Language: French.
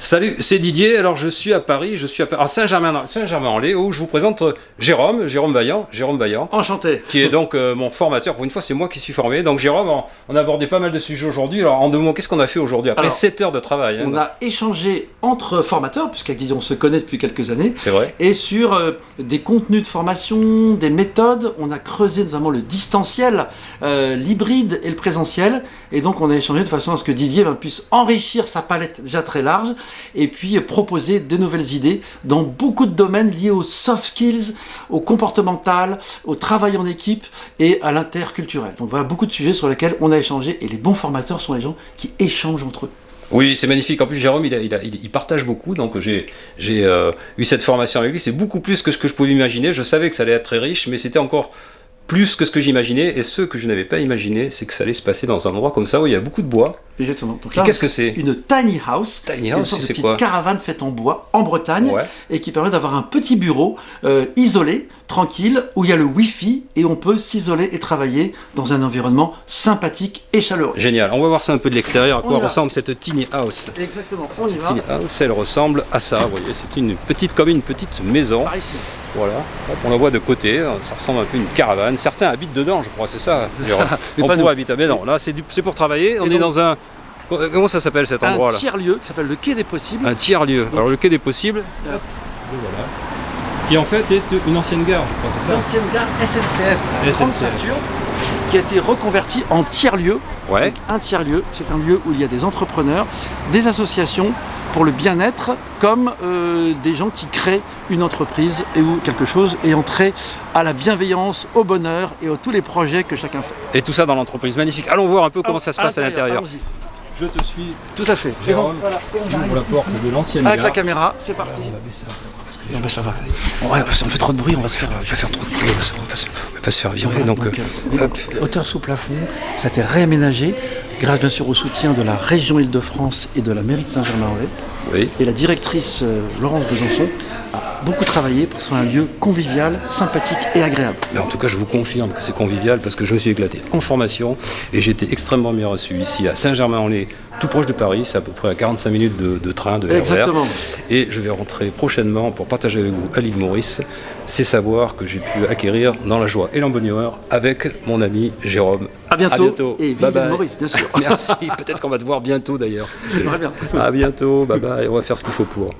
Salut, c'est Didier. Alors je suis à Paris, à Saint-Germain-en-Laye où je vous présente Jérôme Vaillant, Enchanté. qui est donc mon formateur. Pour une fois, c'est moi qui suis formé. Donc Jérôme, on a abordé pas mal de sujets aujourd'hui. Alors en deux mots, qu'est-ce qu'on a fait aujourd'hui après 7 heures de travail On a échangé entre formateurs, puisqu'avec Didier on se connaît depuis quelques années. C'est vrai. Et sur des contenus de formation, des méthodes. On a creusé notamment le distanciel, l'hybride et le présentiel. Et donc on a échangé de façon à ce que Didier puisse enrichir sa palette déjà très large et puis proposer de nouvelles idées dans beaucoup de domaines liés aux soft skills, au comportemental, au travail en équipe et à l'interculturel. Donc voilà beaucoup de sujets sur lesquels on a échangé et les bons formateurs sont les gens qui échangent entre eux. Oui, c'est magnifique. En plus, Jérôme, il partage beaucoup. Donc, j'ai eu cette formation avec lui. C'est beaucoup plus que ce que je pouvais imaginer. Je savais que ça allait être très riche, mais c'était encore plus que ce que j'imaginais. Et ce que je n'avais pas imaginé, c'est que ça allait se passer dans un endroit comme ça où il y a beaucoup de bois. Exactement. Donc là, qu'est-ce que c'est ? Une tiny house. Tiny house, c'est quoi ? Une petite caravane faite en bois, en Bretagne, ouais. Et qui permet d'avoir un petit bureau isolé, tranquille, où il y a le Wi-Fi et on peut s'isoler et travailler dans un environnement sympathique et chaleureux. Génial. On va voir ça un peu de l'extérieur, à quoi ressemble cette tiny house. Exactement. Cette tiny house, elle ressemble à ça. Vous voyez, c'est comme une petite maison. Par ici. Voilà. On la voit de côté. Ça ressemble un peu à une caravane. Certains habitent dedans, je crois. C'est ça. On pourrait habiter. Mais non, là, c'est pour travailler. On est dans un. Comment ça s'appelle cet endroit-là ? Un tiers-lieu qui s'appelle le Quai des Possibles. Un tiers-lieu. Alors le Quai des Possibles, hop, le voilà. Qui en fait est une ancienne gare, je crois, c'est ça ? L'ancienne gare SNCF, la grande ceinture, qui a été reconvertie en tiers-lieu. Ouais. Donc, un tiers-lieu, c'est un lieu où il y a des entrepreneurs, des associations pour le bien-être, comme des gens qui créent une entreprise et où quelque chose est entré à la bienveillance, au bonheur et à tous les projets que chacun fait. Et tout ça dans l'entreprise. Magnifique. Allons voir un peu comment ça se passe à l'intérieur. Je te suis. Tout à fait. Jérôme, j'ouvre la porte de l'ancienne gare. Avec la caméra, c'est parti. On va baisser un peu. Parce que non, mais ça va. Ouais, on fait trop de bruit, on va se faire. On va pas faire trop de bruit, on va pas se faire virer. Voilà, donc, hauteur sous plafond, ça a été réaménagé grâce bien sûr au soutien de la région Île-de-France et de la mairie de Saint-Germain-en-Laye. Oui. Et la directrice Laurence Besançon a beaucoup travaillé pour que ce soit un lieu convivial, sympathique et agréable. Mais en tout cas, je vous confirme que c'est convivial parce que je me suis éclaté en formation et j'ai été extrêmement bien reçu ici à Saint-Germain-en-Laye, tout proche de Paris. C'est à peu près à 45 minutes de train, de RER. Exactement. Et je vais rentrer prochainement pour partager avec vous à l'île Maurice ces savoirs que j'ai pu acquérir dans la joie et l'embonheur avec mon ami Jérôme. À bientôt. Et vive l'île Maurice, bien sûr. Merci. Peut-être qu'on va te voir bientôt d'ailleurs. J'aimerais bien. À bientôt. Bye bye. On va faire ce qu'il faut pour.